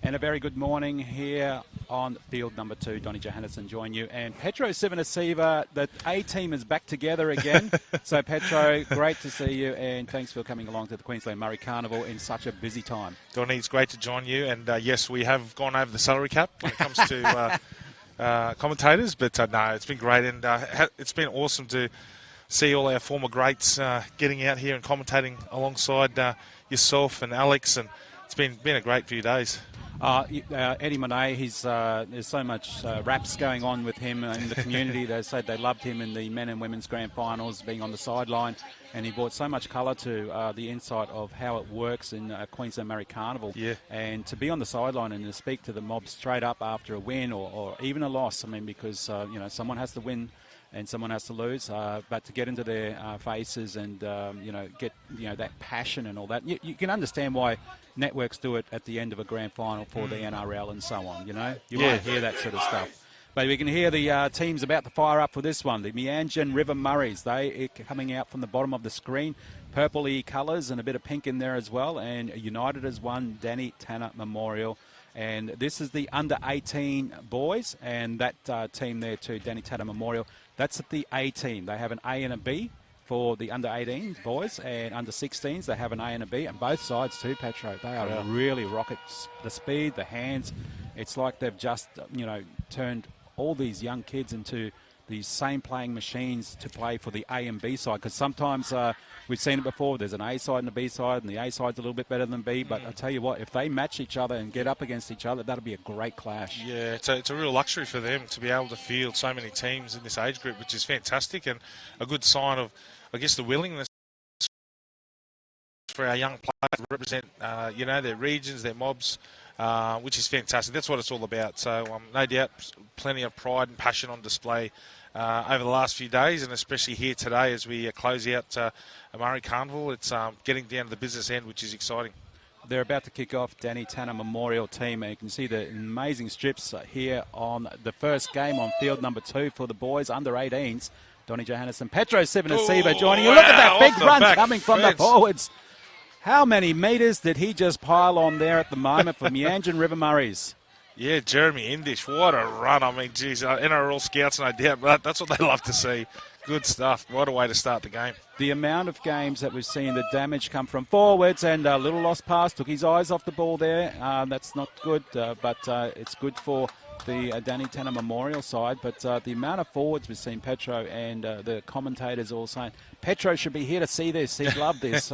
And a very good morning here on field number 2. Donnie Johannesson join you. And Petro Sivanasiva, the A-team is back together again. So, Petro, great to see you, and thanks for coming along to the Queensland Murray Carnival in such a busy time. Donnie, it's great to join you. And, yes, we have gone over the salary cap when it comes to commentators. But, no, it's been great. And it's been awesome to see all our former greats getting out here and commentating alongside yourself and Alex. And it's been a great few days. Eddie Monet, there's so much raps going on with him in the community. They said they loved him in the men and women's grand finals, being on the sideline, and he brought so much colour to the insight of how it works in Queensland Murray Carnival. Yeah. And to be on the sideline and to speak to the mob straight up after a win or even a loss, I mean, because someone has to win and someone has to lose, but to get into their faces and get that passion and all that, you can understand why networks do it at the end of a grand final for the NRL and so on. You might hear that sort of stuff, but we can hear the teams about to fire up for this one. The Meanjin River Murrays, they are coming out from the bottom of the screen, purpley colours and a bit of pink in there as well. And United has won Danny Tanner Memorial. And this is the under-18 boys, and that team there too, Danny Tanner Memorial. That's at the A team. They have an A and a B for the under-18 boys, and under-16s they have an A and a B, and both sides too, Petro. They are really rockets. The speed, the hands. It's like they've just, turned all these young kids into these same playing machines to play for the A and B side, because sometimes we've seen it before. There's an A side and a B side, and the A side's a little bit better than B. But I tell you what, if they match each other and get up against each other, that'll be a great clash. Yeah, it's a real luxury for them to be able to field so many teams in this age group, which is fantastic and a good sign of, I guess, the willingness for our young players to represent, their regions, their mobs, which is fantastic. That's what it's all about. So, no doubt, plenty of pride and passion on display over the last few days, and especially here today as we close out Murray Carnival. It's getting down to the business end, which is exciting. They're about to kick off Danny Tanner Memorial team, and you can see the amazing strips here on the first game on field number 2 for the boys under-18s. Donnie Johannesson, Petro Sivanasiva joining you. Look at that big run coming from the forwards. How many metres did he just pile on there at the moment for Meanjin River Murrays? Yeah, Jeremy Indish, what a run. I mean, geez, NRL scouts, no doubt, but that's what they love to see. Good stuff. What a way to start the game. The amount of games that we've seen the damage come from forwards, and a little lost pass, took his eyes off the ball there. That's not good, but it's good for the Danny Tanner Memorial side. But the amount of forwards we've seen, Petro, and the commentators all saying, Petro should be here to see this. He'd love this.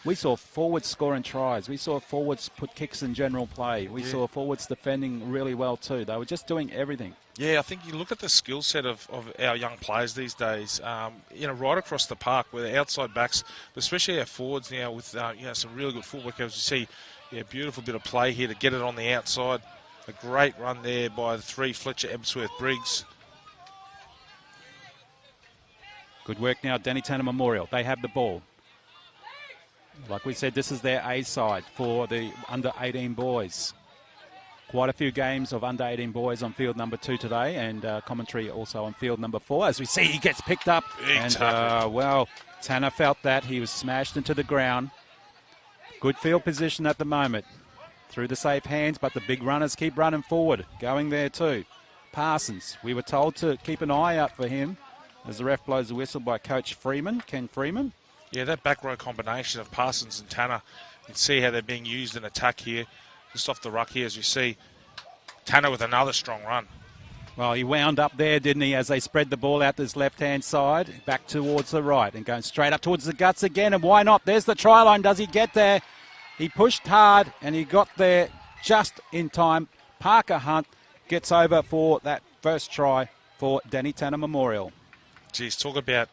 We saw forwards scoring tries. We saw forwards put kicks in general play. We saw forwards defending really well too. They were just doing everything. Yeah, I think you look at the skill set of our young players these days, right across the park with the outside backs, but especially our forwards now with some really good footwork. As you see, beautiful bit of play here to get it on the outside. A great run there by the 3 Fletcher Ebsworth Briggs. Good work now, Danny Tanner Memorial. They have the ball. Like we said, this is their A side for the under-18 boys. Quite a few games of under-18 boys on field number 2 today, and commentary also on field number 4. As we see, he gets picked up. Exactly. And, Tanner felt that. He was smashed into the ground. Good field position at the moment. Through the safe hands, but the big runners keep running forward. Going there too. Parsons, we were told to keep an eye out for him as the ref blows the whistle by Coach Freeman, Ken Freeman. Yeah, that back row combination of Parsons and Tanner, you can see how they're being used in attack here. Just off the ruck here, as you see, Tanner with another strong run. Well, he wound up there, didn't he, as they spread the ball out to his left-hand side, back towards the right, and going straight up towards the guts again, and why not? There's the try line. Does he get there? He pushed hard, and he got there just in time. Parker Hunt gets over for that first try for Danny Tanner Memorial. Geez, talk about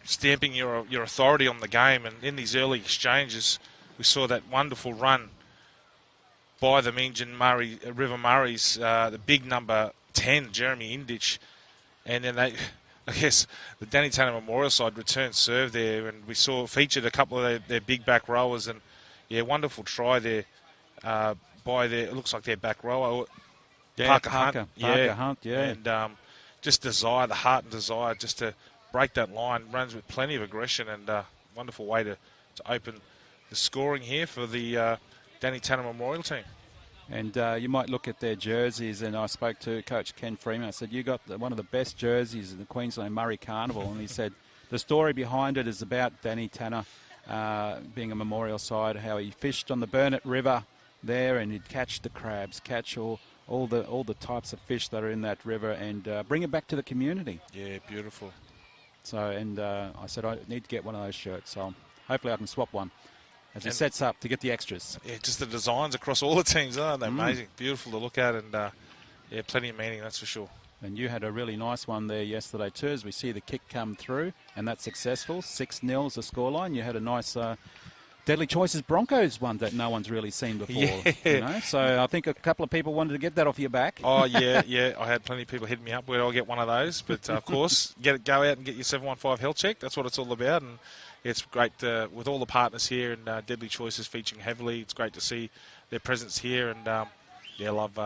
stamping your authority on the game. And in these early exchanges, we saw that wonderful run by the Meanjin River Murrays, the big number 10, Jeremy Indich. And then I guess the Danny Tanner Memorial side returned serve there, and we featured a couple of their big back rowers, and wonderful try there by it looks like their back rower, Parker Hunt. Parker Hunt, yeah. And just the heart and desire just to break that line, runs with plenty of aggression, and wonderful way to open the scoring here for the Danny Tanner Memorial team. And you might look at their jerseys, and I spoke to Coach Ken Freeman. I said, you got one of the best jerseys in the Queensland Murray Carnival. And he said, the story behind it is about Danny Tanner being a memorial side, how he fished on the Burnett River there, and he'd catch the crabs, catch all the types of fish that are in that river, and bring it back to the community. Yeah, beautiful. So, and I said, I need to get one of those shirts. So hopefully I can swap one as he sets up to get the extras. Yeah, just the designs across all the teams, aren't they? Amazing. Beautiful to look at, and yeah, plenty of meaning, that's for sure. And you had a really nice one there yesterday too, as we see the kick come through, and that's successful. 6-0 is the scoreline. You had a nice Deadly Choices Broncos one that no one's really seen before. Yeah. You know? So I think a couple of people wanted to get that off your back. Oh, yeah. I had plenty of people hitting me up. Where do I get one of those? But, of course, go out and get your 715 health check. That's what it's all about. And it's great with all the partners here, and Deadly Choices featuring heavily. It's great to see their presence here. And, love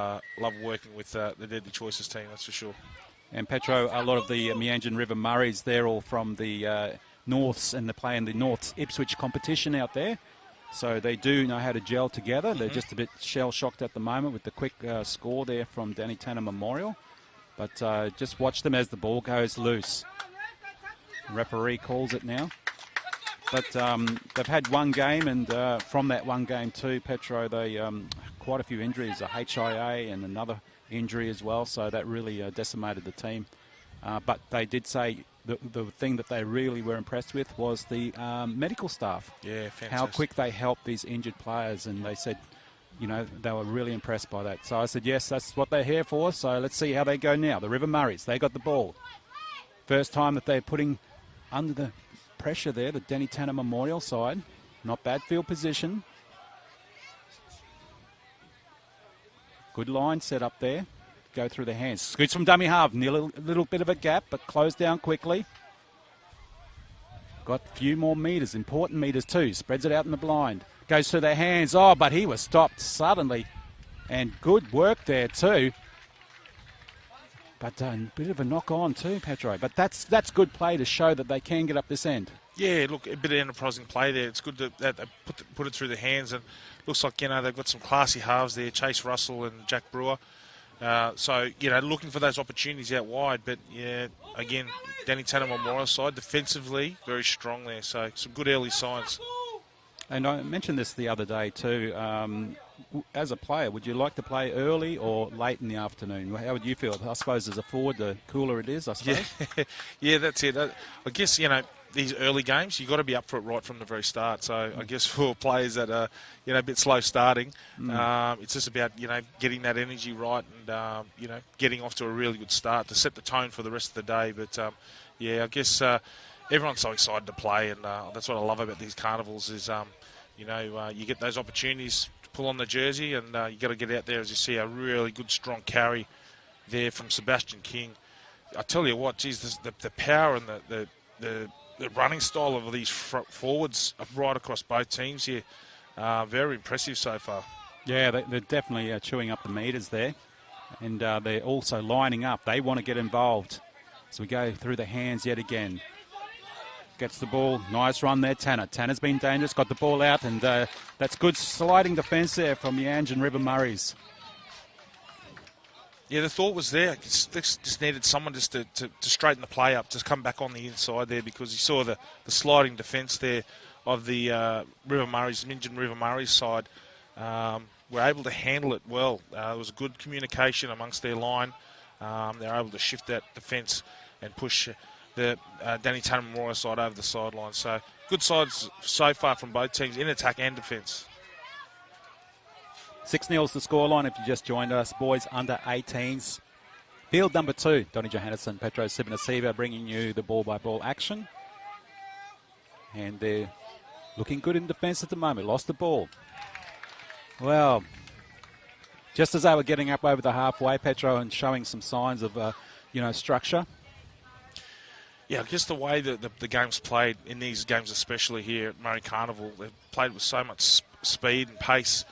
working with the Deadly Choices team, that's for sure. And Petro, a lot of the Meanjin River Murrays, they're all from the Norths, and they play in the Norths Ipswich competition out there. So they do know how to gel together. They're just a bit shell-shocked at the moment with the quick score there from Danny Tanner Memorial. But just watch them as the ball goes loose. The referee calls it now. But they've had one game, and from that one game too, Petro, they quite a few injuries, a HIA and another injury as well, so that really decimated the team. But they did say the thing that they really were impressed with was the medical staff. Yeah, fantastic. How quick they helped these injured players, and they said, you know, they were really impressed by that. So I said, yes, that's what they're here for, so let's see how they go now. The River Murrays, they got the ball. First time that they're putting under the pressure there, the Danny Tanner Memorial side. Not bad field position. Good line set up there. Go through the hands. Scoots from dummy half. Near a little bit of a gap, but closed down quickly. Got a few more metres, important metres too. Spreads it out in the blind. Goes through their hands. Oh, but he was stopped suddenly. And good work there too. But a bit of a knock on too, Petro. But that's good play to show that they can get up this end. Yeah, look, a bit of enterprising play there. It's good that they put it through the hands, and looks like, you know, they've got some classy halves there, Chase Russell and Jack Brewer. So, you know, looking for those opportunities out wide. But, yeah, again, Danny Tanner Memorial side, defensively, very strong there. So, some good early signs. And I mentioned this the other day too. As a player, would you like to play early or late in the afternoon? How would you feel? I suppose as a forward, the cooler it is, I suppose. Yeah, that's it. I guess, you know, these early games, you've got to be up for it right from the very start. So I guess for players that are, you know, a bit slow starting, it's just about, you know, getting that energy right and, you know, getting off to a really good start to set the tone for the rest of the day. But, yeah, I guess everyone's so excited to play, and that's what I love about these carnivals is, you know, you get those opportunities to pull on the jersey, and you got to get out there as you see a really good, strong carry there from Sebastian King. I tell you what, geez, the power and the running style of these forwards right across both teams here, very impressive so far. Yeah, they're definitely chewing up the metres there, and they're also lining up. They want to get involved. So we go through the hands yet again. Gets the ball. Nice run there, Tanner. Tanner's been dangerous, got the ball out, and that's good sliding defence there from Meanjin River Murrays. Yeah, the thought was there. Just needed someone just to straighten the play up, just come back on the inside there, because you saw the sliding defence there of the River Murrays, Meanjin River Murrays side. Were able to handle it well. There was good communication amongst their line. They were able to shift that defence and push the Danny Tanner Memorial side over the sideline. So good sides so far from both teams in attack and defence. 6-0's the scoreline if you just joined us. Boys under 18s. Field number 2, Donny Johannesson, Petro Sivanasiva bringing you the ball-by-ball action. And they're looking good in defence at the moment. Lost the ball. Well, just as they were getting up over the halfway, Petro, and showing some signs of, you know, structure. Yeah, I guess the way that the game's played in these games, especially here at Murray Carnival, they've played with so much speed and pace.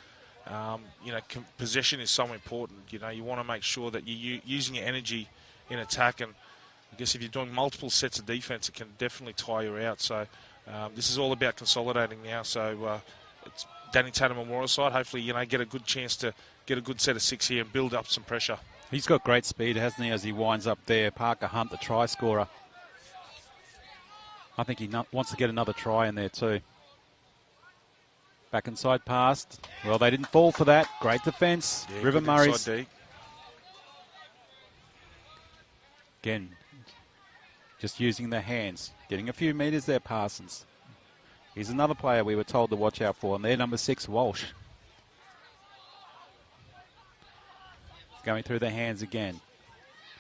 You know, possession is so important. You know, you want to make sure that you're using your energy in attack, and I guess if you're doing multiple sets of defence, it can definitely tire you out. So this is all about consolidating now. So it's Danny Tanner Memorial side. Hopefully, get a good chance to get a good set of 6 here and build up some pressure. He's got great speed, hasn't he, as he winds up there. Parker Hunt, the try scorer. I think he wants to get another try in there too. Back inside pass. Well, they didn't fall for that. Great defence. Yeah, River Murris. Again, just using their hands. Getting a few metres there, Parsons. He's another player we were told to watch out for, and they're number 6, Walsh. Going through the hands again.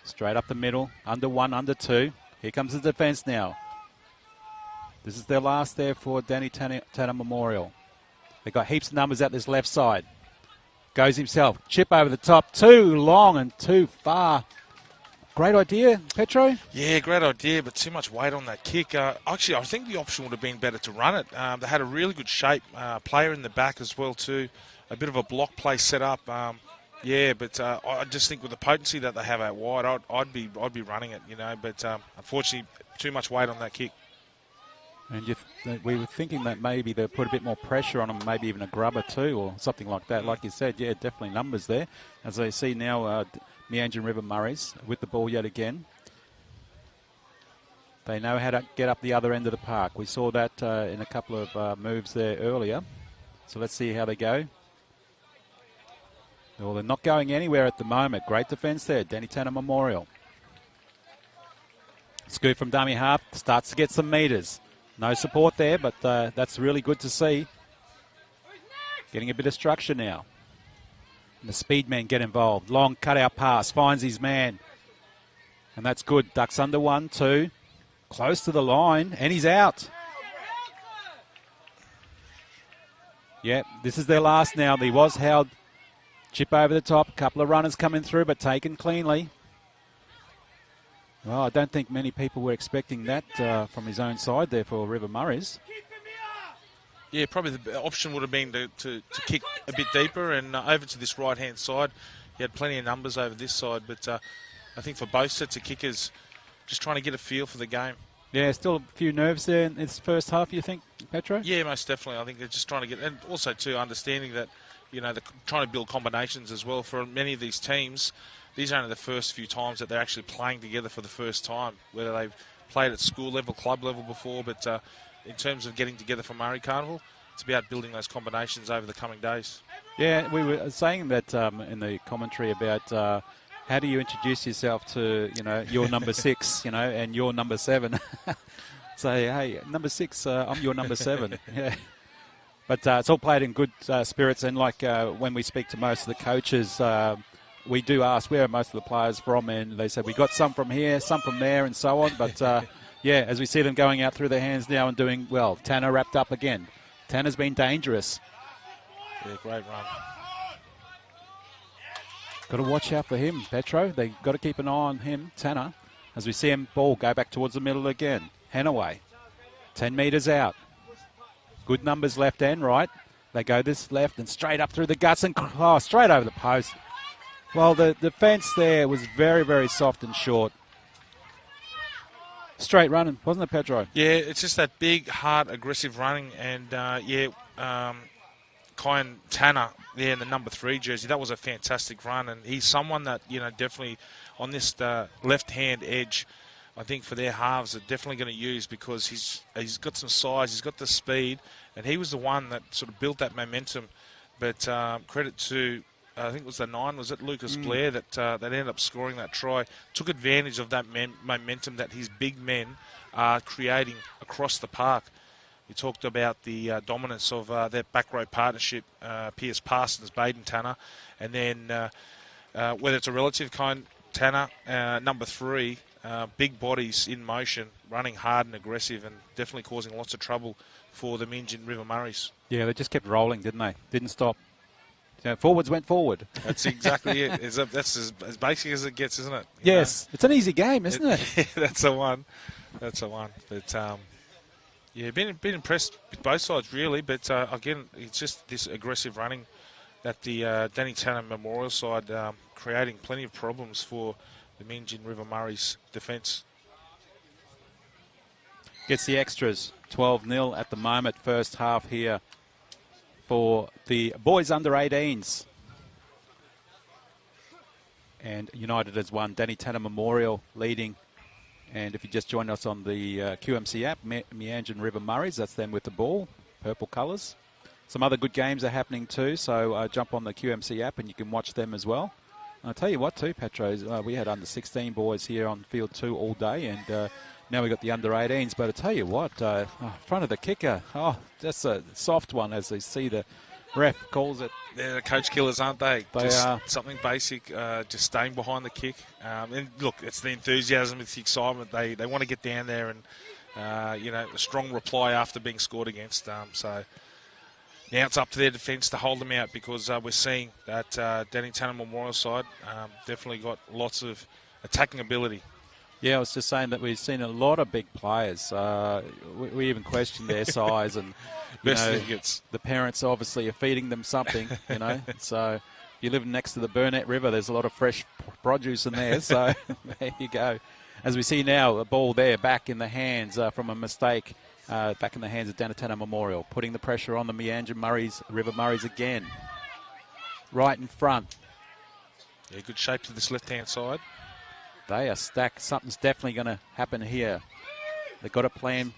Straight up the middle. Under 1, under 2. Here comes the defence now. This is their last there for Danny Tanner Memorial. They've got heaps of numbers at this left side. Goes himself. Chip over the top. Too long and too far. Great idea, Petro? Yeah, great idea, but too much weight on that kick. Actually, I think the option would have been better to run it. They had a really good shape. Player in the back as well, too. A bit of a block play set up. But I just think with the potency that they have out wide, I'd be running it, But unfortunately, too much weight on that kick. And we were thinking that maybe they'll put a bit more pressure on them, maybe even a grubber too, or something like that. Like you said, yeah, definitely numbers there. As they see now, Meanjin River Murris with the ball yet again. They know how to get up the other end of the park. We saw that in a couple of moves there earlier. So let's see how they go. Well, they're not going anywhere at the moment. Great defence there, Danny Tanner Memorial. Scoop from dummy half, starts to get some metres. No support there, but that's really good to see. Getting a bit of structure now. And the speed men get involved. Long cutout pass, finds his man. And that's good. Ducks under 1, 2. Close to the line, and he's out. Yeah, this is their last now. He was held. Chip over the top. A couple of runners coming through, but taken cleanly. Well, I don't think many people were expecting that from his own side there for River Murris. Yeah, probably the option would have been to kick a bit deeper and over to this right-hand side. He had plenty of numbers over this side, but I think for both sets of kickers, just trying to get a feel for the game. Yeah, still a few nerves there in this first half, you think, Petro? Yeah, most definitely. I think they're just trying to get, and also too understanding that, they're trying to build combinations as well. For many of these teams, these are only the first few times that they're actually playing together for the first time, whether they've played at school level, club level before, but in terms of getting together for Murray Carnival, it's about building those combinations over the coming days. Yeah, we were saying that in the commentary about how do you introduce yourself to, your number 6, and your number 7. Say, hey, number 6, I'm your number 7. Yeah. But it's all played in good spirits, and like when we speak to most of the coaches, we do ask where are most of the players from, and they say we got some from here, some from there, and so on. But yeah, as we see them going out through their hands now and doing well. Tanner wrapped up again. Tanner's been dangerous. Yeah, great run. Got to watch out for him, Petro. They got to keep an eye on him, Tanner. As we see him ball go back towards the middle again. Hanaway, 10 metres out. Good numbers left and right. They go this left and straight up through the guts and straight over the post. Well, the defence there was very, very soft and short. Straight running, wasn't it, Pedro? Yeah, it's just that big, hard, aggressive running. And, Kyan Tanner there in the number 3 jersey, that was a fantastic run. And he's someone that, definitely on this left-hand edge, I think for their halves are definitely going to use, because he's got some size, he's got the speed, and he was the one that sort of built that momentum. But credit to, I think it was the 9, was it Lucas Blair, that ended up scoring that try, took advantage of that momentum that his big men are creating across the park. You talked about the dominance of their back row partnership, Pierce Parsons, Baden Tanner, and then whether it's a relative kind, Tanner, number 3, big bodies in motion, running hard and aggressive, and definitely causing lots of trouble for the Meanjin River Murris. Yeah, they just kept rolling, didn't they? Didn't stop. Forwards went forward. That's exactly it. That's as basic as it gets, isn't it? Yes, it's an easy game, isn't it? Yeah, that's the one. That's the one. But yeah, been impressed with both sides really. But again, it's just this aggressive running that the Danny Tanner Memorial side creating plenty of problems for the Meanjin River Murray's defence. Gets the extras. 12-0 at the moment, first half here for the boys under 18s. And United has won. Danny Tanner Memorial leading. And if you just joined us on the QMC app, Meanjin River Murris, that's them with the ball, purple colours. Some other good games are happening too, so jump on the QMC app and you can watch them as well. And I'll tell you what too, Petro, we had under 16 boys here on field 2 all day, and now we've got the under 18s. But I'll tell you what, front of the kicker, that's a soft one as they see the ref calls it. They're the coach killers, aren't they? They just are. Something basic, just staying behind the kick. And look, it's the enthusiasm, it's the excitement. They want to get down there and, a strong reply after being scored against. So now it's up to their defence to hold them out, because we're seeing that Danny Tanner Memorial side definitely got lots of attacking ability. Yeah, I was just saying that we've seen a lot of big players. We even questioned their size, and the parents obviously are feeding them something. So if you live next to the Burnett River, there's a lot of fresh produce in there. So there you go. As we see now, a ball there back in the hands from a mistake, back in the hands of Danny Tanner Memorial, putting the pressure on the Meanjin River Murris again, right in front. Yeah, good shape to this left-hand side. They are stacked. Something's definitely going to happen here. They've got a plan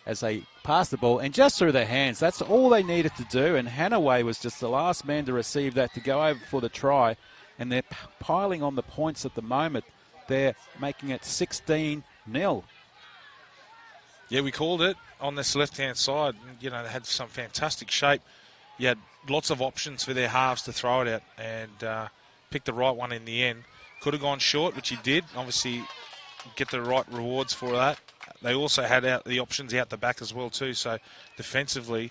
as they pass the ball, and just through their hands. That's all they needed to do, and Hanaway was just the last man to receive that to go over for the try, and they're piling on the points at the moment. They're making it 16-0. Yeah, we called it on this left-hand side. They had some fantastic shape. You had lots of options for their halves to throw it at, and picked the right one in the end. Could have gone short, which he did. Obviously, get the right rewards for that. They also had out the options out the back as well too. So defensively,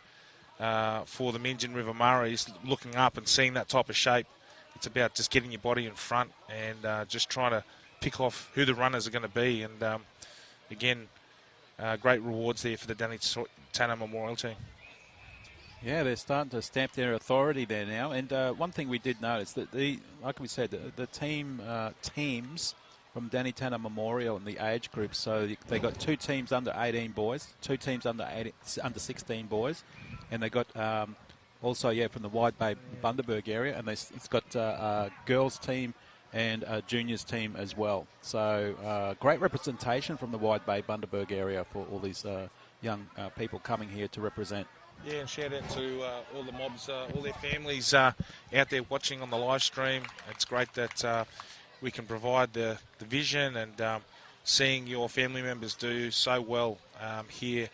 for the Meanjin River Murris, looking up and seeing that type of shape, it's about just getting your body in front and just trying to pick off who the runners are going to be. And again, great rewards there for the Danny Tanner Memorial team. Yeah, they're starting to stamp their authority there now. And one thing we did notice that like we said, the teams from Danny Tanner Memorial and the age groups. So they got 2 teams under 18 boys, 2 teams under 16 boys, and they got also from the Wide Bay Bundaberg area, and it's got a girls team and a juniors team as well. So great representation from the Wide Bay Bundaberg area for all these young people coming here to represent. Yeah, and shout out to all the mobs, all their families out there watching on the live stream. It's great that we can provide the vision and seeing your family members do so well here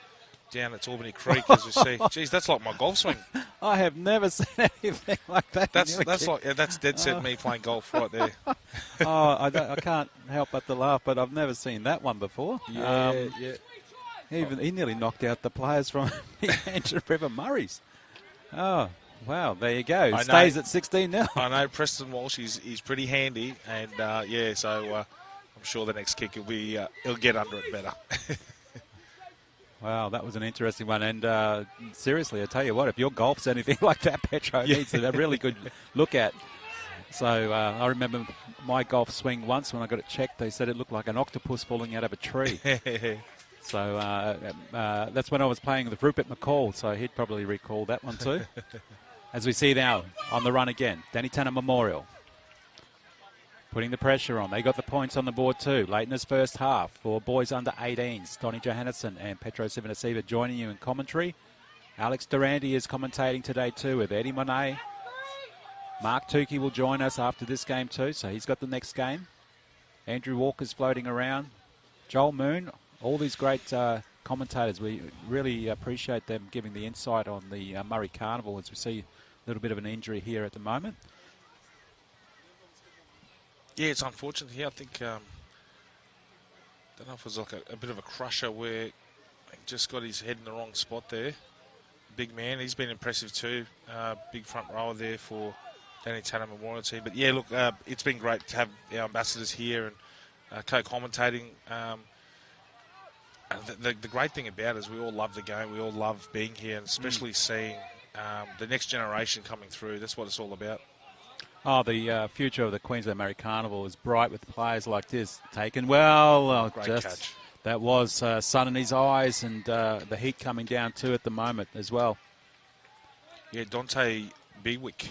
down at Albany Creek, as we see. Geez, that's like my golf swing. I have never seen anything like that. That's dead set me playing golf right there. I can't help but to laugh, but I've never seen that one before. Yeah. He nearly knocked out the players from the Meanjin River Murris. Oh, wow, there you go. Stays at 16 now. I know Preston Walsh, he's pretty handy, and so I'm sure the next kick he'll get under it better. Wow, that was an interesting one. And seriously, I tell you what, if your golf's anything like that, Petro needs a really good look at. So I remember my golf swing once when I got it checked. They said it looked like an octopus falling out of a tree. So that's when I was playing with Rupert McCall, so he'd probably recall that one too. As we see now, on the run again, Danny Tanner Memorial putting the pressure on. They got the points on the board too, late in this first half for boys under 18s. Tony Johannesson and Petro Sivanasiva joining you in commentary. Alex Durante is commentating today too with Eddie Monet. Mark Tukey will join us after this game too, so he's got the next game. Andrew Walker's floating around. Joel Moon. All these great commentators, we really appreciate them giving the insight on the Murray Carnival as we see a little bit of an injury here at the moment. Yeah, it's unfortunate here. I think, don't know if it was like a bit of a crusher where he just got his head in the wrong spot there. Big man, he's been impressive too. Big front rower there for Danny Tanner Memorial team. But yeah, look, it's been great to have our ambassadors here and co-commentating. The great thing about it is we all love the game. We all love being here, and especially seeing the next generation coming through. That's what it's all about. Oh, the future of the Queensland Murray Carnival is bright with players like this taken well. Great just catch. That was sun in his eyes and the heat coming down too at the moment as well. Yeah, Dante Bewick,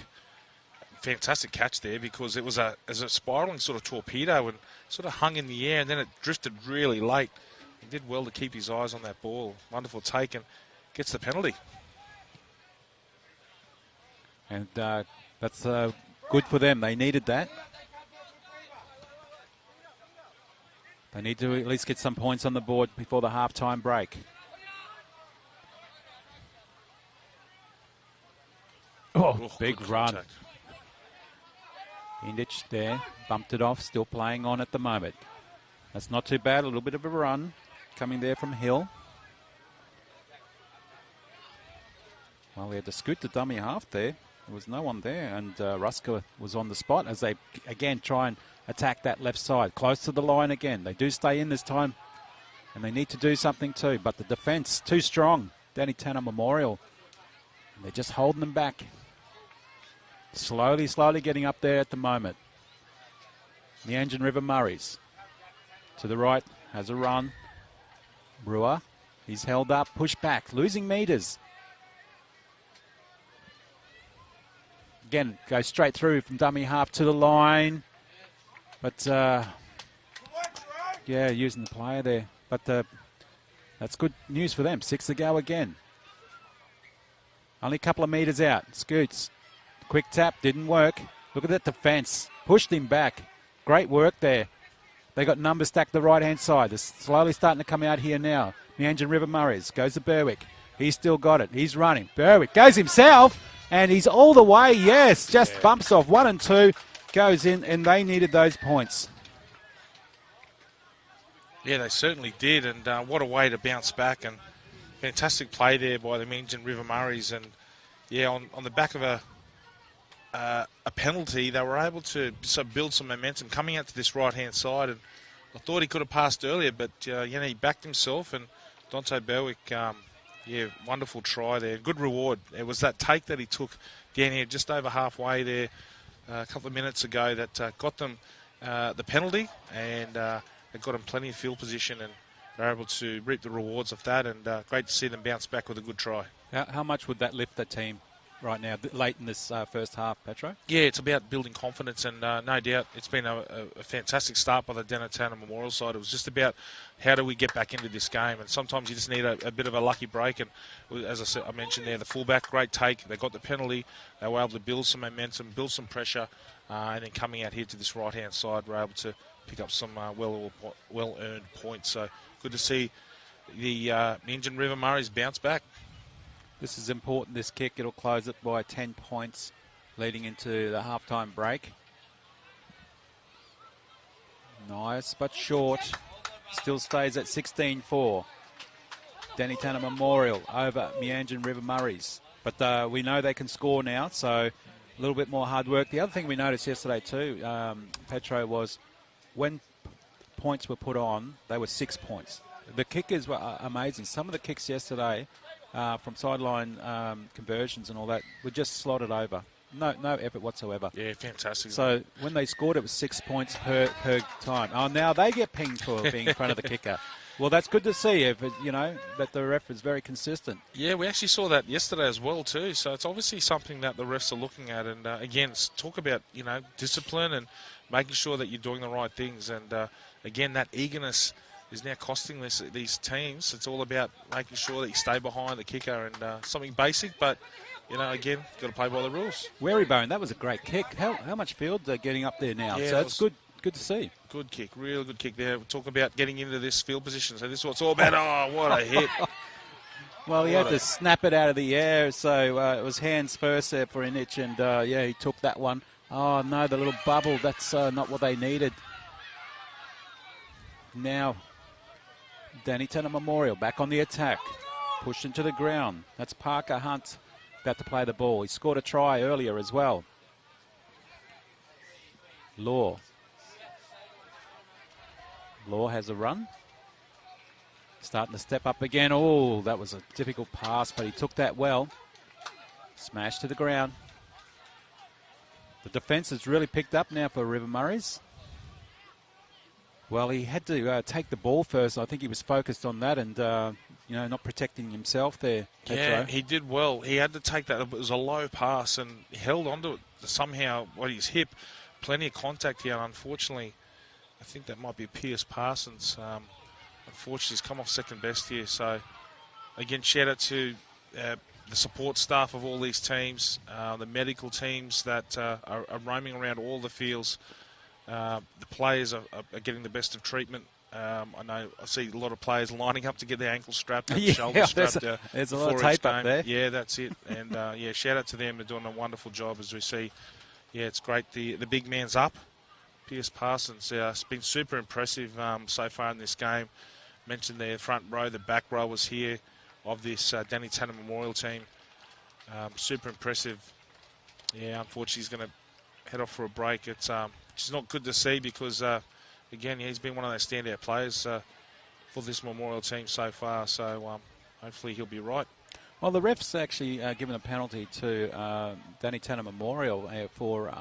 fantastic catch there because it was a spiralling sort of torpedo and sort of hung in the air and then it drifted really late. He did well to keep his eyes on that ball. Wonderful take and gets the penalty. And that's good for them. They needed that. They need to at least get some points on the board before the halftime break. Oh, big run. Indich there, bumped it off, still playing on at the moment. That's not too bad, a little bit of a run coming there from Hill. Well, he had to scoot the dummy half there. There was no one there, and Ruska was on the spot as they, again, try and attack that left side. Close to the line again. They do stay in this time, and they need to do something too, but the defence, too strong. Danny Tanner Memorial, and they're just holding them back. Slowly getting up there at the moment. Meanjin River Murris. To the right, has a run. Brewer, he's held up, pushed back, losing metres. Again, goes straight through from dummy half to the line. But, yeah, using the player there. But that's good news for them. 6 to go again. Only a couple of metres out. Scoots. Quick tap, didn't work. Look at that defence. Pushed him back. Great work there. They got numbers stacked the right-hand side. They're slowly starting to come out here now. Meanjin River Murris goes to Berwick. He's still got it. He's running. Berwick goes himself, and he's all the way. Yes, just bumps off 1 and 2. Goes in, and they needed those points. Yeah, they certainly did, and what a way to bounce back. And fantastic play there by the Meanjin River Murris. And, yeah, on the back of a penalty, they were able to build some momentum coming out to this right-hand side. And I thought he could have passed earlier, but he backed himself. And Dante Berwick, wonderful try there. Good reward. It was that take that he took down here just over halfway there a couple of minutes ago that got them the penalty, and it got them plenty of field position, and they're able to reap the rewards of that. And great to see them bounce back with a good try. How much would that lift the team right now, late in this first half, Petro? Yeah, it's about building confidence, and no doubt it's been a fantastic start by the Danny Tanner Memorial side. It was just about how do we get back into this game, and sometimes you just need a bit of a lucky break. And as I said, I mentioned there, the fullback, great take. They got the penalty. They were able to build some momentum, build some pressure, and then coming out here to this right-hand side, we're able to pick up some well-earned points. So good to see the Meanjin River Murris bounce back. This is important, this kick. It'll close it by 10 points leading into the halftime break. Nice, but short. Still stays at 16-4. Danny Tanner Memorial over Meanjin River Murris. But we know they can score now, so a little bit more hard work. The other thing we noticed yesterday too, Petro, was when points were put on, they were 6 points. The kickers were amazing. Some of the kicks yesterday from sideline conversions and all that were just slotted over. No effort whatsoever. Yeah, fantastic. So when they scored, it was 6 points per time. Oh, now they get pinged for being in front of the kicker. Well, that's good to see, if that the ref is very consistent. Yeah, we actually saw that yesterday as well too. So it's obviously something that the refs are looking at. And again, talk about discipline and making sure that you're doing the right things. And again, that eagerness is now costing these teams. It's all about making sure that you stay behind the kicker, and something basic, but again, got to play by the rules. Werrybone, that was a great kick. How much field they're getting up there now? Yeah, so it's good to see. Good kick, real good kick there. We'll talk about getting into this field position. So this is what it's all about. Oh, what a hit. Well, he had to snap it out of the air, so it was hands first there for Indich, and he took that one. Oh, no, the little bubble, that's not what they needed. Now, Danny Tanner Memorial back on the attack. Pushed into the ground. That's Parker Hunt about to play the ball. He scored a try earlier as well. Law has a run. Starting to step up again. Oh, that was a difficult pass, but he took that well. Smash to the ground. The defence has really picked up now for River Murris. Well, he had to take the ball first. I think he was focused on that and, not protecting himself there. Yeah, Petro. he did well. He had to take that. It was a low pass, and he held onto it somehow with his hip. Plenty of contact here, and unfortunately, I think that might be Pierce Parsons. Unfortunately, he's come off second best here. So, again, shout out to the support staff of all these teams, the medical teams that are roaming around all the fields. The players are getting the best of treatment. I know I see a lot of players lining up to get their ankles strapped and shoulders strapped. There's a lot of tape up there. Yeah, that's it. And shout out to them. They're doing a wonderful job as we see. Yeah, it's great. The big man's up. Pierce Parsons has been super impressive so far in this game. Mentioned their front row, the back row was here of this Danny Tanner Memorial team. Super impressive. Yeah, unfortunately he's going to head off for a break. It's not good to see because, again, he's been one of those standout players for this Memorial team so far. So hopefully he'll be right. Well, the ref's actually given a penalty to Danny Tanner Memorial for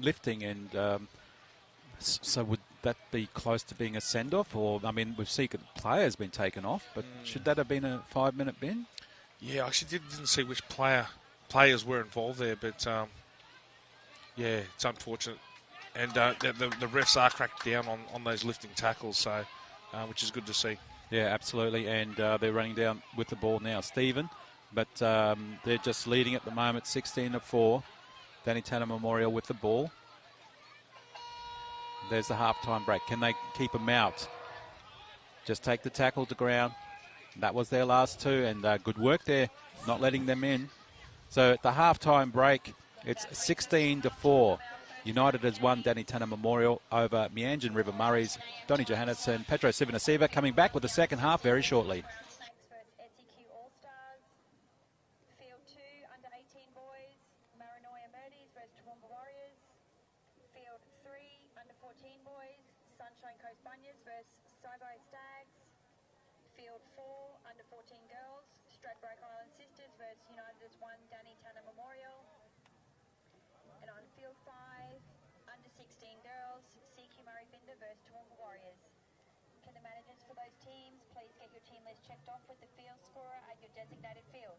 lifting, and so would that be close to being a send-off? Or, I mean, we've seen the player's been taken off, but should that have been a 5-minute bin? Yeah, I actually didn't see which players were involved there, but yeah, it's unfortunate. And the refs are cracked down on those lifting tackles, so which is good to see. Yeah, absolutely, and they're running down with the ball now, Stephen. But they're just leading at the moment, 16-4. Danny Tanner Memorial with the ball. There's the halftime break. Can they keep them out? Just take the tackle to ground. That was their last two, and good work there, not letting them in. So at the halftime break, it's 16-4. United has won Danny Tanner Memorial over Meanjin River Murris. Donny Johannesson, Petro Sivanasiva coming back with the second half very shortly. Checked off with the field scorer at your designated field.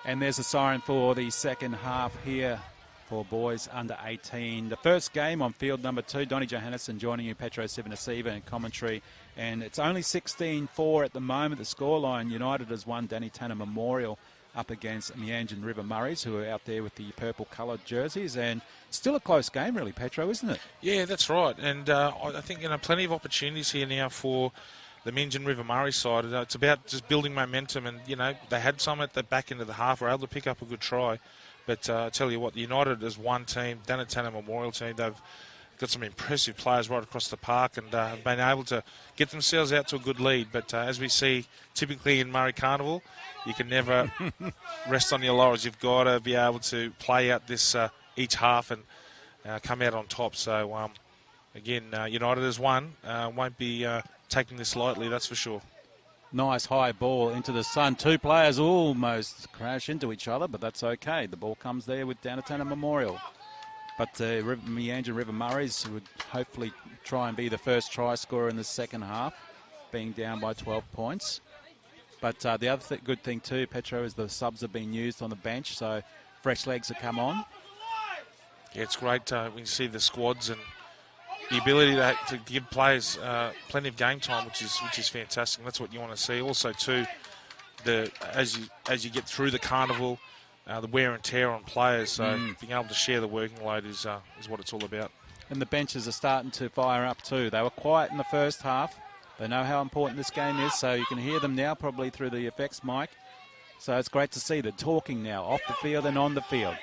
And there's a siren for the second half here for boys under 18. The first game on field number 2, Donnie Johannesson joining you, Petro Sivanasiva in commentary. And it's only 16-4 at the moment. The scoreline, United has won Danny Tanner Memorial up against Meanjin River Murris, who are out there with the purple-coloured jerseys. And still a close game, really, Petro, isn't it? Yeah, that's right. And I think plenty of opportunities here now for the Meanjin River Murray side. It's about just building momentum. And, they had some at the back end of the half, were able to pick up a good try. But I tell you what, the United as one team, Danny Tanner Memorial team, they've got some impressive players right across the park and have been able to get themselves out to a good lead. But as we see typically in Murray Carnival, you can never rest on your laurels. You've got to be able to play out this each half and come out on top. So, again, United as one. Won't be taking this lightly, that's for sure. Nice high ball into the sun. Two players almost crash into each other, but that's okay. The ball comes there with Danny Tanner Memorial. But Meanjin River Murrays would hopefully try and be the first try scorer in the second half, being down by 12 points. But the other good thing too, Petro, is the subs have been used on the bench, so fresh legs have come on. Yeah, it's great when you see the squads and the ability to give players plenty of game time, which is fantastic. That's what you want to see. Also, too, as you get through the carnival, the wear and tear on players. So being able to share the working load is what it's all about. And the benches are starting to fire up too. They were quiet in the first half. They know how important this game is, so you can hear them now probably through the effects mic. So it's great to see they're talking now, off the field and on the field.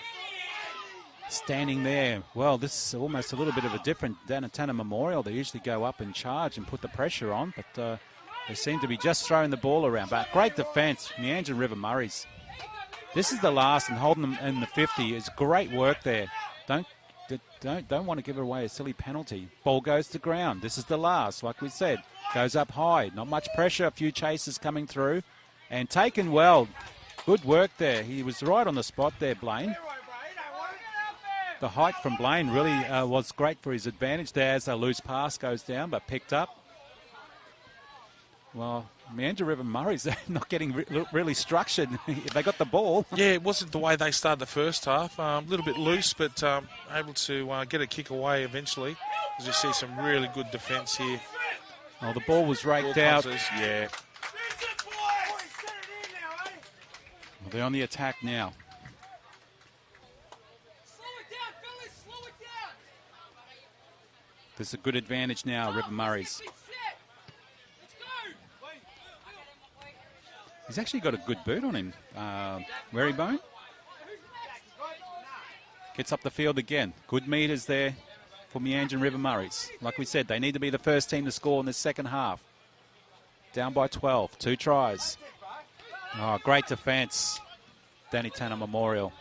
Standing there, well, this is almost a little bit of a different Danny Tanner Memorial. They usually go up and charge and put the pressure on, but they seem to be just throwing the ball around. But great defence, Meanjin River Murrays. This is the last, and holding them in the 50 is great work there. Don't want to give away a silly penalty. Ball goes to ground. This is the last, like we said. Goes up high. Not much pressure. A few chases coming through. And taken well. Good work there. He was right on the spot there, Blaine. The height from Blaine really was great for his advantage there as a loose pass goes down, but picked up. Well, Meanjin River Murrays, they're not getting really structured. They got the ball. Yeah, it wasn't the way they started the first half. A little bit loose, but able to get a kick away eventually. As you see some really good defence here. Oh, the ball was raked out. Yeah. Well, they're on the attack now. There's a good advantage now, River Murrays. He's actually got a good boot on him. Marybone. Gets up the field again. Good meters there for Meanjin River Murrays. Like we said, they need to be the first team to score in the second half. Down by 12. 2 tries. Oh, great defence. Danny Tanner Memorial.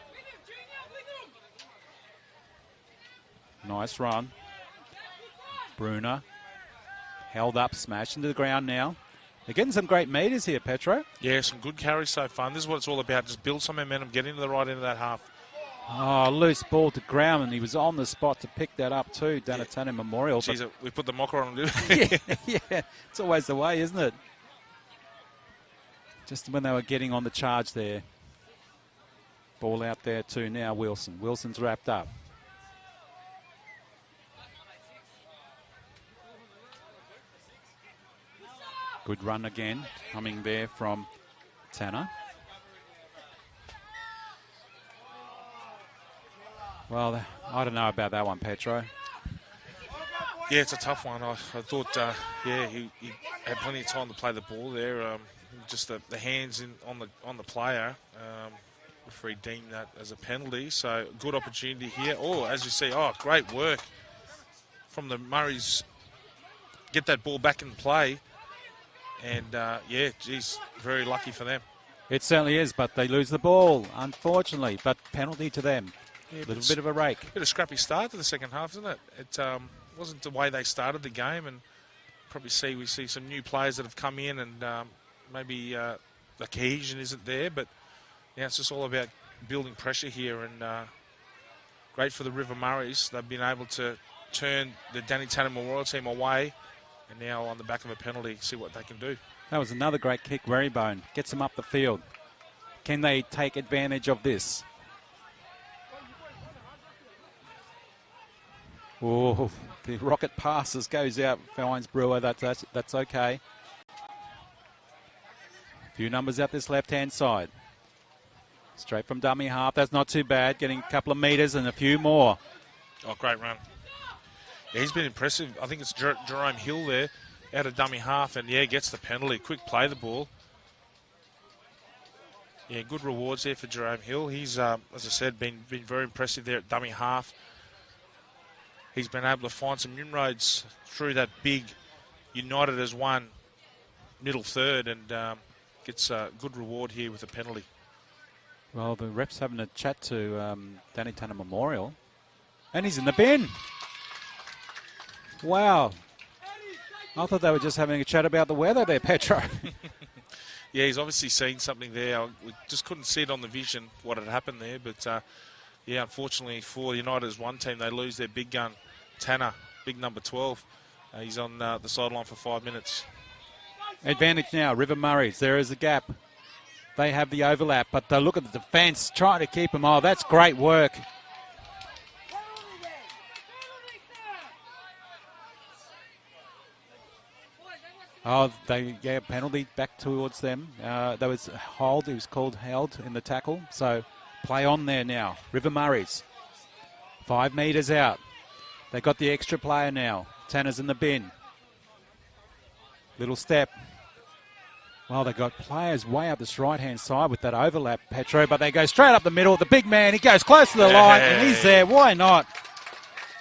Nice run. Brunner. Held up, smashed into the ground now. They're getting some great meters here, Petro. Yeah, some good carries so far. And this is what it's all about. Just build some momentum, get into the right end of that half. Oh, loose ball to ground, and he was on the spot to pick that up too, Danny Tanner Memorial. Jeez, we put the mocker on him, didn't we? yeah, it's always the way, isn't it? Just when they were getting on the charge there. Ball out there too now, Wilson. Wilson's wrapped up. Good run again, coming there from Tanner. Well, I don't know about that one, Petro. Yeah, it's a tough one. I thought, he had plenty of time to play the ball there. Just the hands on the player. Referee deemed that as a penalty. So good opportunity here. Oh, as you see, great work from the Murrays. Get that ball back in play. And, very lucky for them. It certainly is, but they lose the ball, unfortunately. But penalty to them. Yeah, a little bit of a rake. Bit of a scrappy start to the second half, isn't it? It wasn't the way they started the game, and we see some new players that have come in, and maybe the cohesion isn't there, but it's just all about building pressure here, and great for the River Murrays. They've been able to turn the Danny Tanner Memorial team away, and now on the back of a penalty, see what they can do. That was another great kick, Marybone. Gets him up the field. Can they take advantage of this? Oh, the rocket passes, goes out, finds Brewer. That's okay. A few numbers out this left-hand side. Straight from dummy half. That's not too bad. Getting a couple of metres and a few more. Oh, great run. Yeah, he's been impressive. I think it's Jerome Hill there out of dummy half, and yeah, gets the penalty. Quick play the ball. Yeah, good rewards there for Jerome Hill. He's, as I said, been very impressive there at dummy half. He's been able to find some inroads through that big United as one middle third, and gets a good reward here with a penalty. Well, the ref's having a chat to Danny Tanner Memorial, and he's in the bin. Wow. I thought they were just having a chat about the weather there, Petro. Yeah, he's obviously seen something there. We just couldn't see it on the vision, what had happened there. But, yeah, unfortunately for United's one team, they lose their big gun, Tanner, big number 12. He's on the sideline for 5 minutes. Advantage now, River Murris. There is a gap. They have the overlap, but look at the defence, trying to keep them. Oh, that's great work. Oh, penalty back towards them. That was hold. It was called held in the tackle. So play on there now. River Murris. 5 metres out. They got the extra player now. Tanner's in the bin. Little step. Well, they got players way up this right-hand side with that overlap, Petro, but they go straight up the middle. The big man, he goes close to the line, and he's there. Why not?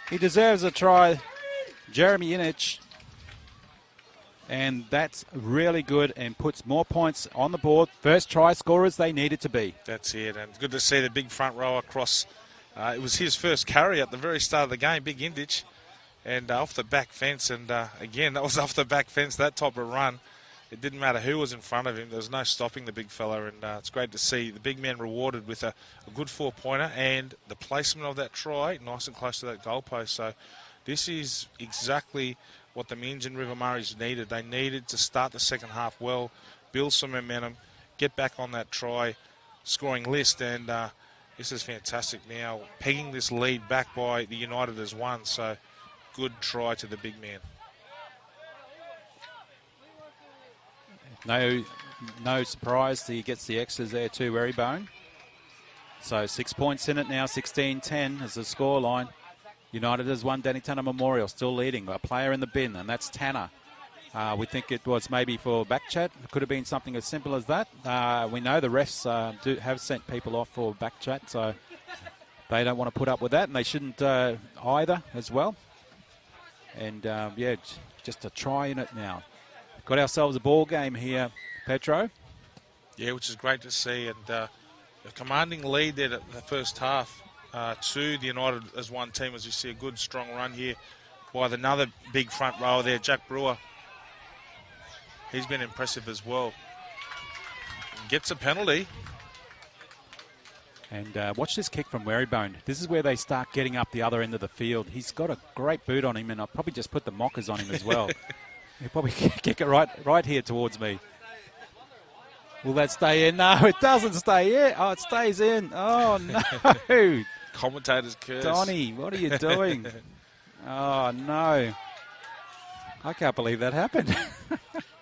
He deserves a try. Jeremy Inich. And that's really good and puts more points on the board. First try scorers they needed to be. That's it, and good to see the big front row across. It was his first carry at the very start of the game, big Indich, and off the back fence. And again, that was off the back fence, that type of run. It didn't matter who was in front of him. There was no stopping the big fella, and it's great to see the big man rewarded with a good 4-pointer and the placement of that try nice and close to that goalpost. So this is exactly what the Meanjin River Murris needed. They needed to start the second half well, build some momentum, get back on that try scoring list, and this is fantastic now, pegging this lead back by the United as one. So good try to the big man. No surprise he gets the extras there too, Werrybone. So 6 points in it now, 16-10 is the scoreline. United has won. Danny Tanner Memorial still leading. A player in the bin, and that's Tanner. We think it was maybe for back chat. It could have been something as simple as that. We know the refs have sent people off for back chat, so they don't want to put up with that, and they shouldn't either as well. And, yeah, just a try in it now. Got ourselves a ball game here, Petro. Yeah, which is great to see. And a commanding lead there at the first half to the United as one team, as we see a good, strong run here by another big front rower there, Jack Brewer. He's been impressive as well. Gets a penalty. And watch this kick from Werrybone. This is where they start getting up the other end of the field. He's got a great boot on him, and I'll probably just put the mockers on him as well. He'll probably kick it right here towards me. Will that stay in? No, it doesn't stay in. Oh, it stays in. Oh, no. Commentator's curse. Donnie, what are you doing? Oh, no. I can't believe that happened.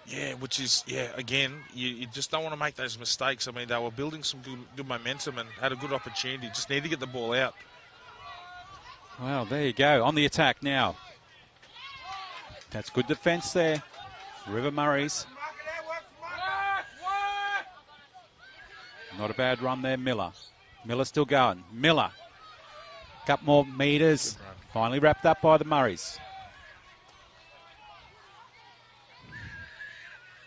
Yeah, which is, again, you just don't want to make those mistakes. I mean, they were building some good momentum and had a good opportunity. Just need to get the ball out. Well, there you go. On the attack now. That's good defence there. River Murris. Not a bad run there, Miller. Miller's still going. Miller. Couple more metres. Finally wrapped up by the Murris.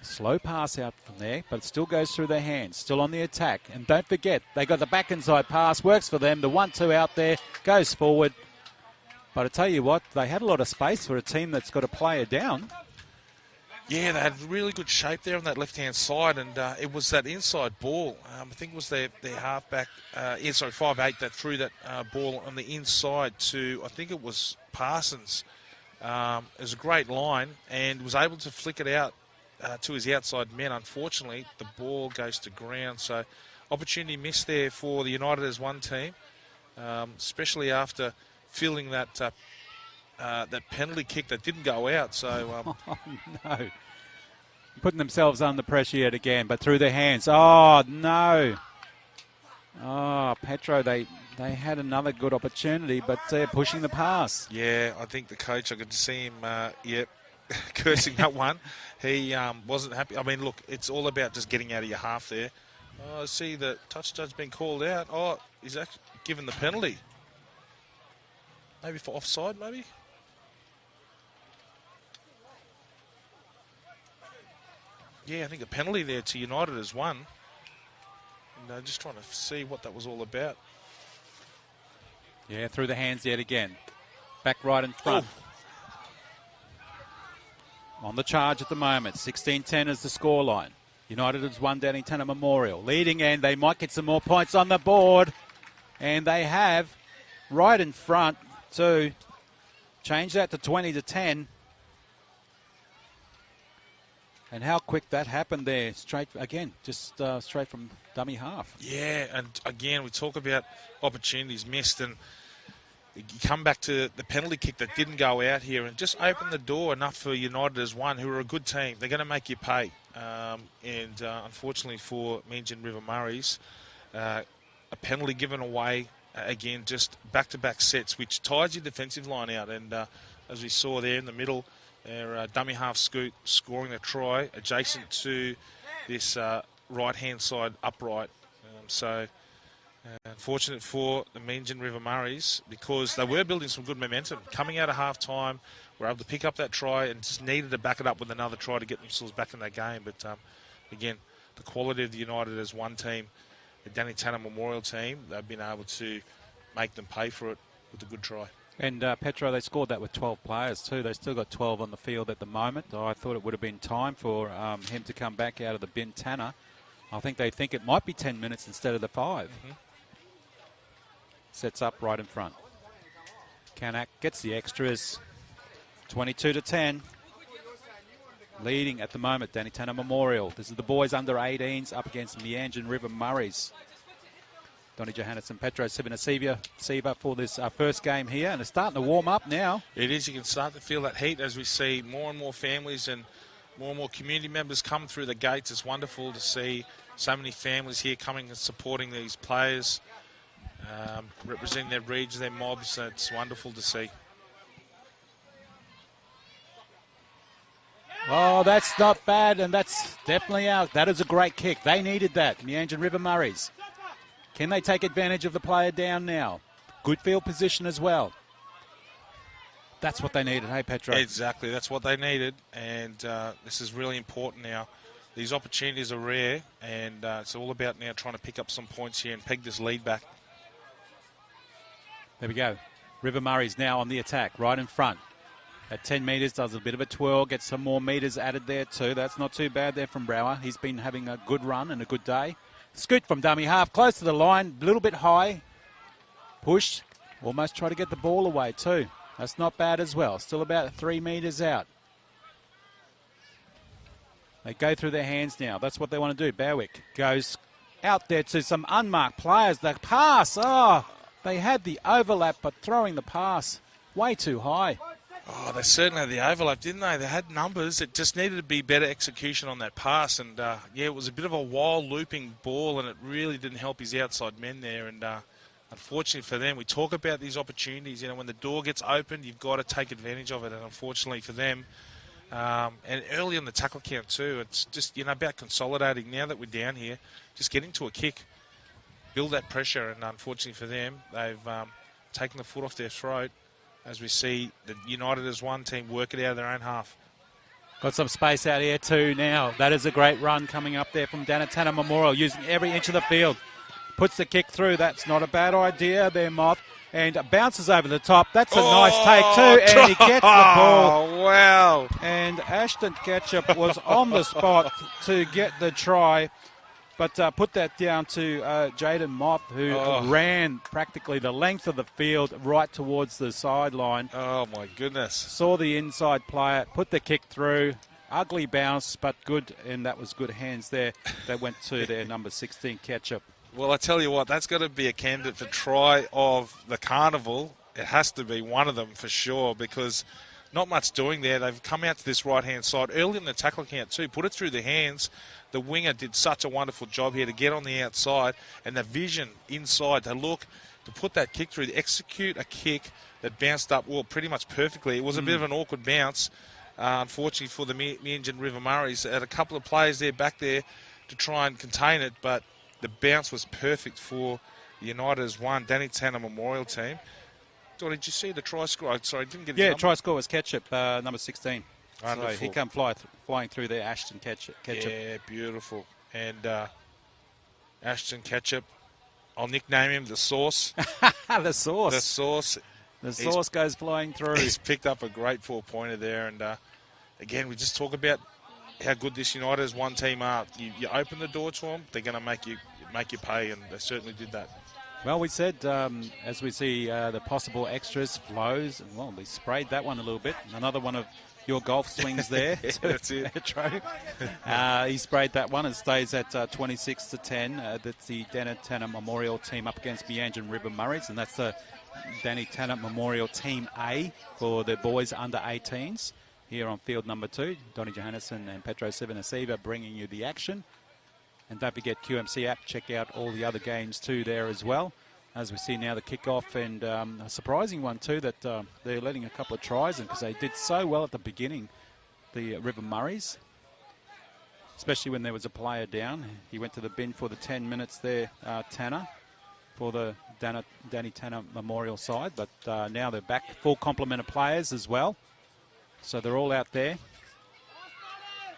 Slow pass out from there, but it still goes through their hands. Still on the attack. And don't forget, they got the back inside pass. Works for them. The 1-2 out there. Goes forward. But I tell you what, they had a lot of space for a team that's got a player down. Yeah, they had really good shape there on that left-hand side, and it was that inside ball. I think it was their halfback, 5'8", that threw that ball on the inside to, I think it was Parsons. It was a great line, and was able to flick it out to his outside men. Unfortunately, the ball goes to ground, so opportunity missed there for the United as one team, especially after feeling that that penalty kick that didn't go out. So Oh, no. Putting themselves under pressure yet again, but through their hands. Oh, no. Oh, Petro, they had another good opportunity, but they're pushing the pass. yeah, I think the coach, I could see him, cursing that one. He wasn't happy. I mean, look, it's all about just getting out of your half there. Oh, I see the touch judge being called out. Oh, he's actually given the penalty. Maybe for offside, maybe? Yeah, I think a penalty there to United is one. And just trying to see what that was all about. Yeah, through the hands yet again. Back right in front. On the charge at the moment. 16-10 is the scoreline. United has won down in Tanner Memorial. Leading, and they might get some more points on the board. And they have right in front to change that to 20-10. And how quick that happened there. Straight, again, just straight from dummy half. Yeah, and again, we talk about opportunities missed, and you come back to the penalty kick that didn't go out here and just open the door enough for United as one, who are a good team. They're going to make you pay. Unfortunately for Meanjin River Murris, a penalty given away, again, just back-to-back sets, which ties your defensive line out. And as we saw there in the middle, their dummy half Scoot scoring a try adjacent to this right-hand side upright. Unfortunate for the Meanjin River Murris, because they were building some good momentum. Coming out of half-time, were able to pick up that try and just needed to back it up with another try to get themselves back in that game. But again, the quality of the United as one team, the Danny Tanner Memorial team, they've been able to make them pay for it with a good try. And Petro, they scored that with 12 players too. They still got 12 on the field at the moment. I thought it would have been time for him to come back out of the bin, Tanner. I think they think it might be 10 minutes instead of the 5. Mm-hmm. Sets up right in front. Kanak gets the extras. 22-10. Leading at the moment, Danny Tanner Memorial. This is the boys under 18s up against Meanjin River Murris. Donny Johannesson, Petro Siva for this first game here, and it's starting to warm up now. It is. You can start to feel that heat as we see more and more families and more community members come through the gates. It's wonderful to see so many families here coming and supporting these players, representing their regions, their mobs. It's wonderful to see. Oh, that's not bad, and that's definitely out. That is a great kick. They needed that, Meanjin River Murris. Can they take advantage of the player down now? Good field position as well. That's what they needed, hey, Petro? Exactly, that's what they needed, and this is really important now. These opportunities are rare, and it's all about now trying to pick up some points here and peg this lead back. There we go. River Murray's now on the attack, right in front. At 10 metres, does a bit of a twirl, gets some more metres added there too. That's not too bad there from Brower. He's been having a good run and a good day. Scoot from dummy half, close to the line, a little bit high. Push, almost try to get the ball away too. That's not bad as well. Still about 3 metres out. They go through their hands now. That's what they want to do. Berwick goes out there to some unmarked players. The pass, they had the overlap, but throwing the pass way too high. Oh, they certainly had the overlap, didn't they? They had numbers. It just needed to be better execution on that pass. And, it was a bit of a wild looping ball, and it really didn't help his outside men there. And unfortunately for them, we talk about these opportunities. When the door gets opened, you've got to take advantage of it. And unfortunately for them, and early on the tackle count too, it's just, about consolidating. Now that we're down here, just getting to a kick, build that pressure. And unfortunately for them, they've taken the foot off their throat, as we see the United as one team work it out of their own half. Got some space out here too now. That is a great run coming up there from Tanner Memorial, using every inch of the field. Puts the kick through. That's not a bad idea there, Moth. And bounces over the top. That's a nice take too. And he gets the ball. Oh, wow. And Ashton Ketchup was on the spot to get the try. But put that down to Jaden Moth, who ran practically the length of the field right towards the sideline. Oh, my goodness. Saw the inside player, put the kick through. Ugly bounce, but good, and that was good hands there. That went to their number 16, Ketchup. Well, I tell you what, that's got to be a candidate for try of the carnival. It has to be one of them for sure, because not much doing there. They've come out to this right-hand side early in the tackle count too. Put it through the hands. The winger did such a wonderful job here to get on the outside, and the vision inside to look, to put that kick through, to execute a kick that bounced up, well, pretty much perfectly. It was a bit of an awkward bounce, unfortunately for the Meanjin River Murris. Had a couple of players there back there to try and contain it, but the bounce was perfect for the United's one, Danny Tanner Memorial team. Did you see the try score? Sorry, I didn't get his number. Try score was Ketchup, number 16. Wonderful. So he come flying through there, Ashton Ketchup. Yeah, beautiful. And Ashton Ketchup, I'll nickname him the Sauce. The Sauce. The Sauce. The Sauce goes flying through. He's picked up a great 4-pointer there. And again, we just talk about how good this United's one team are. You open the door to them, they're going to make you pay, and they certainly did that. Well, we said, as we see the possible extras, flows, well, they sprayed that one a little bit. Another one of your golf swings there. That's it. He sprayed that one and stays at 26-10. That's the Danny Tanner Memorial team up against Meanjin River Murris, and that's the Danny Tanner Memorial Team A for the boys under 18s. Here on field number 2, Donny Johannesson and Petro Sivanasiva bringing you the action. And don't forget QMC app, check out all the other games too there as well. As we see now the kickoff, and a surprising one too that they're letting a couple of tries in, because they did so well at the beginning, the River Murris. Especially when there was a player down. He went to the bin for the 10 minutes there, Tanner, for the Danny Tanner Memorial side. But now they're back, full complement of players as well. So they're all out there.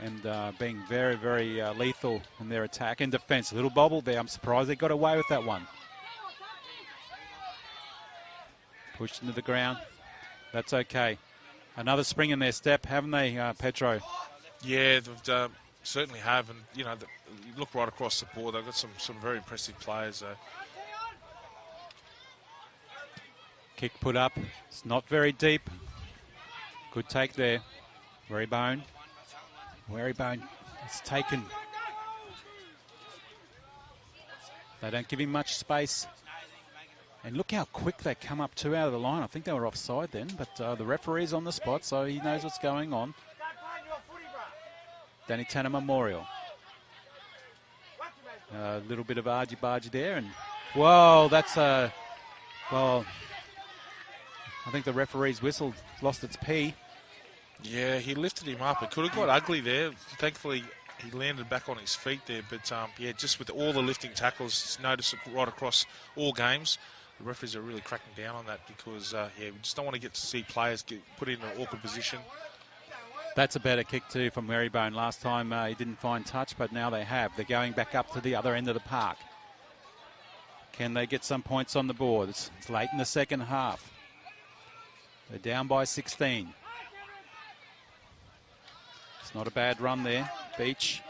And being very, very lethal in their attack and defence. A little bobble there. I'm surprised they got away with that one. Pushed into the ground. That's okay. Another spring in their step, haven't they, Petro? Yeah, they certainly have. And, you look right across the board. They've got some very impressive players, though. Kick put up. It's not very deep. Good take there. Werrybone. It's taken. They don't give him much space. And look how quick they come up two out of the line. I think they were offside then, but the referee's on the spot, so he knows what's going on. Danny Tanner Memorial. A little bit of argy-bargy there, and whoa, that's well, I think the referee's whistle lost its pee. Yeah, he lifted him up. It could have got ugly there. Thankfully, he landed back on his feet there. But, yeah, just with all the lifting tackles, notice right across all games, the referees are really cracking down on that because, yeah, we just don't want to get to see players get put in an awkward position. That's a better kick, too, from Werrybone. Last time he didn't find touch, but now they have. They're going back up to the other end of the park. Can they get some points on the board? It's late in the second half. They're down by 16. Not a bad run there. Beach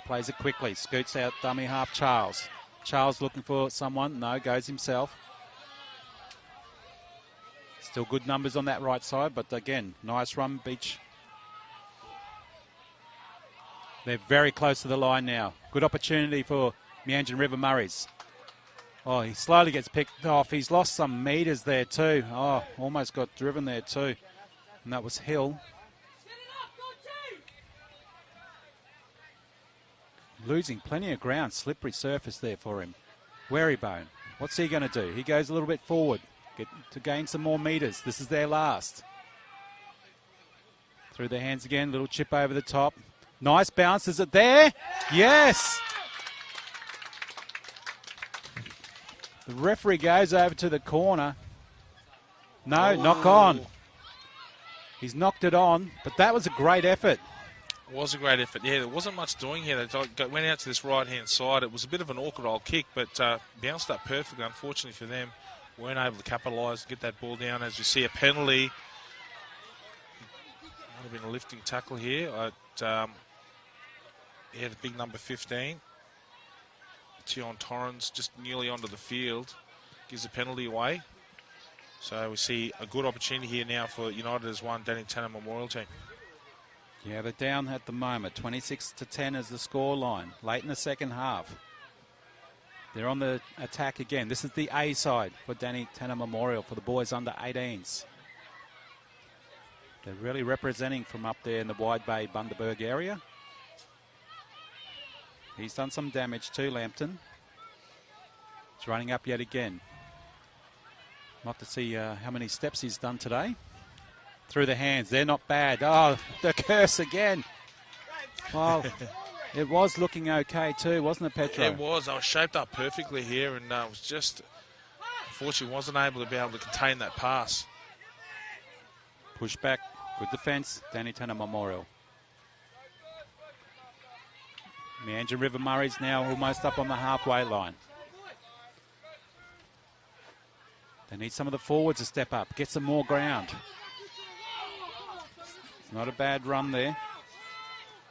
plays it quickly. Scoots out dummy half Charles. Charles looking for someone. No, goes himself. Still good numbers on that right side, but again, nice run, Beach. They're very close to the line now. Good opportunity for Meanjin River Murris. Oh, he slowly gets picked off. He's lost some metres there too. Oh, almost got driven there too. And that was Hill. Losing plenty of ground, slippery surface there for him. Werrybone, what's he going to do? He goes a little bit forward to gain some more metres. This is their last. Through their hands again, little chip over the top. Nice bounce, is it there? Yes! The referee goes over to the corner. No, knock on. He's knocked it on, but that was a great effort. It was a great effort. Yeah, there wasn't much doing here. They went out to this right-hand side. It was a bit of an awkward old kick, but bounced up perfectly. Unfortunately for them, weren't able to capitalise and get that ball down. As you see, a penalty. Might have been a lifting tackle here. The big number 15. Tion Torrens just nearly onto the field. Gives a penalty away. So we see a good opportunity here now for United as one, Danny Tanner Memorial team. Yeah, they're down at the moment. 26-10 is the score line. Late in the second half. They're on the attack again. This is the A side for Danny Tanner Memorial for the boys under 18s. They're really representing from up there in the Wide Bay Bundaberg area. He's done some damage too, Lambton. He's running up yet again. Not to see how many steps he's done today. Through the hands, they're not bad. Oh, the curse again. Well, it was looking okay too, wasn't it, Petro? It was. I was shaped up perfectly here, and was just, unfortunately, wasn't able to contain that pass. Push back, good defence. Danny Tanner Memorial. Meanjin River Murray's now almost up on the halfway line. They need some of the forwards to step up, get some more ground. It's not a bad run there.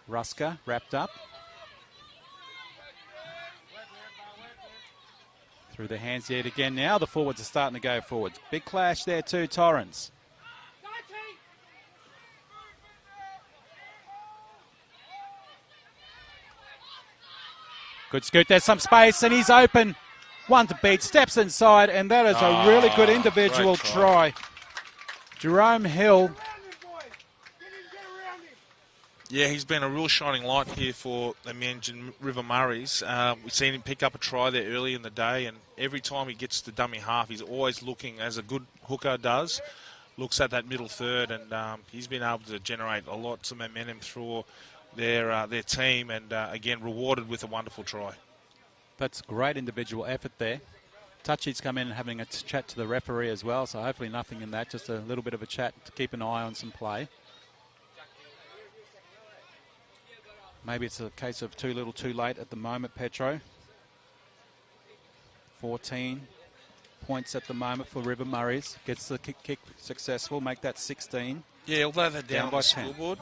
Ruska wrapped up. Through the hands yet again now. The forwards are starting to go forwards. Big clash there too, Torrens. Good scoot. There's some space and he's open. One to beat. Steps inside and that is a really good individual try. Jerome Hill. Yeah, he's been a real shining light here for the Meanjin River Murrays. We've seen him pick up a try there early in the day, and every time he gets to dummy half, he's always looking, as a good hooker does, looks at that middle third, and he's been able to generate a lot of momentum through their team, and again, rewarded with a wonderful try. That's great individual effort there. Touchy's come in and having a chat to the referee as well, so hopefully nothing in that, just a little bit of a chat to keep an eye on some play. Maybe it's a case of too little too late at the moment, Petro. 14 points at the moment for River Murrays. Gets the kick successful, make that 16. Yeah, although they're down on by the scoreboard,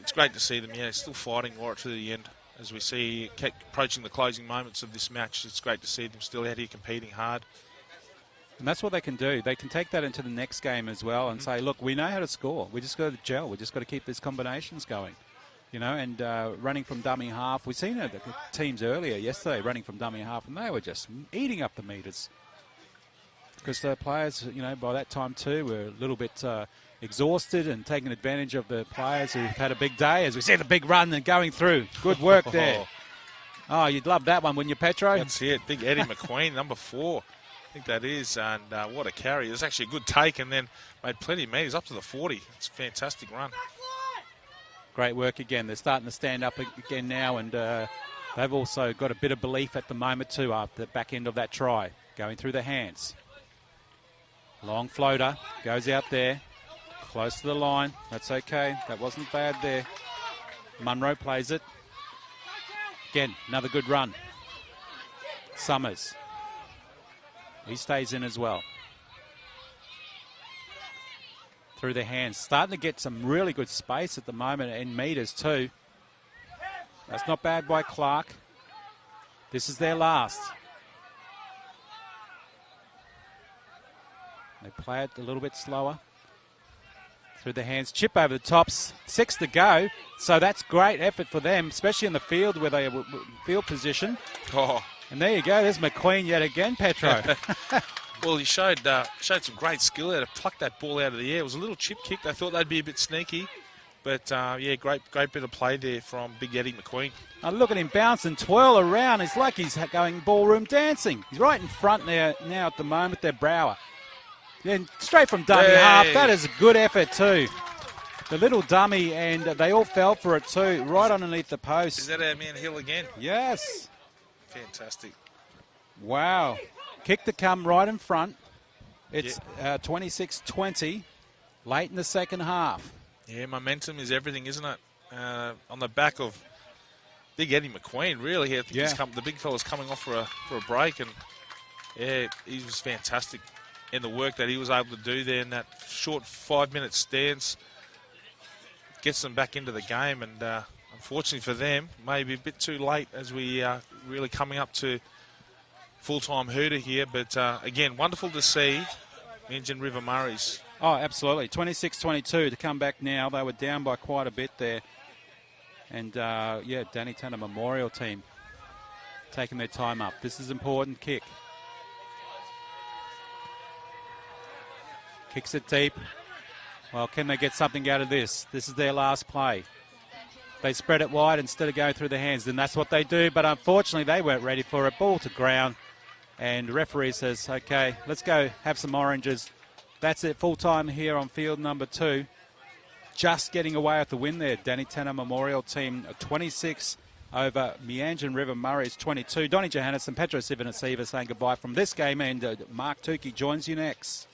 it's great to see them, still fighting right through the end. As we see approaching the closing moments of this match, it's great to see them still out here competing hard. And that's what they can do. They can take that into the next game as well and say, look, we know how to score. We just got to gel. We just got to keep these combinations going. And running from dummy half. We've seen the teams earlier yesterday running from dummy half, and they were just eating up the meters. Because the players, by that time too, were a little bit exhausted and taking advantage of the players who've had a big day. As we see the big run and going through. Good work there. Oh, you'd love that one, wouldn't you, Petro? That's it. Big Eddie McQueen, number 4. I think that is. And what a carry. It was actually a good take and then made plenty of meters up to the 40. It's a fantastic run. Great work again. They're starting to stand up again now, and they've also got a bit of belief at the moment too after the back end of that try. Going through the hands. Long floater. Goes out there. Close to the line. That's okay. That wasn't bad there. Munro plays it. Again, another good run. Summers. He stays in as well. Through their hands. Starting to get some really good space at the moment in meters too. That's not bad by Clark. This is their last. They play it a little bit slower. Through the hands. Chip over the tops. 6 to go. So that's great effort for them, especially in the field where they were field position. Oh. And there you go. There's McQueen yet again, Petro. Well, he showed some great skill there to pluck that ball out of the air. It was a little chip kick. They thought they'd be a bit sneaky. But, great bit of play there from Big Eddie McQueen. Oh, look at him bounce and twirl around. It's like he's going ballroom dancing. He's right in front now at the moment. They're Brower. Then straight from dummy half. That is a good effort too. The little dummy, and they all fell for it too, right underneath the post. Is that our man Hill again? Yes. Fantastic. Wow. Kick to come right in front. It's 26-20, late in the second half. Yeah, momentum is everything, isn't it? On the back of Big Eddie McQueen, really. I think the big fella's coming off for a break, and he was fantastic in the work that he was able to do there in that short 5-minute stance. Gets them back into the game, and unfortunately for them, maybe a bit too late as we are really coming up to full-time hooter here. But again, wonderful to see Meanjin River Murrays. Oh, absolutely. 26-22 to come back now. They were down by quite a bit there. And, Danny Tanner Memorial team taking their time up. This is important kick. Kicks it deep. Well, can they get something out of this? This is their last play. They spread it wide instead of going through the hands, and that's what they do. But unfortunately, they weren't ready for it. Ball to ground. And the referee says, okay, let's go have some oranges. That's it, full time here on field number 2. Just getting away with the win there. Danny Tanner Memorial Team 26 over Meanjin River Murris 22. Donnie Johannes and Pedro Sivanasiva saying goodbye from this game, and Mark Tukey joins you next.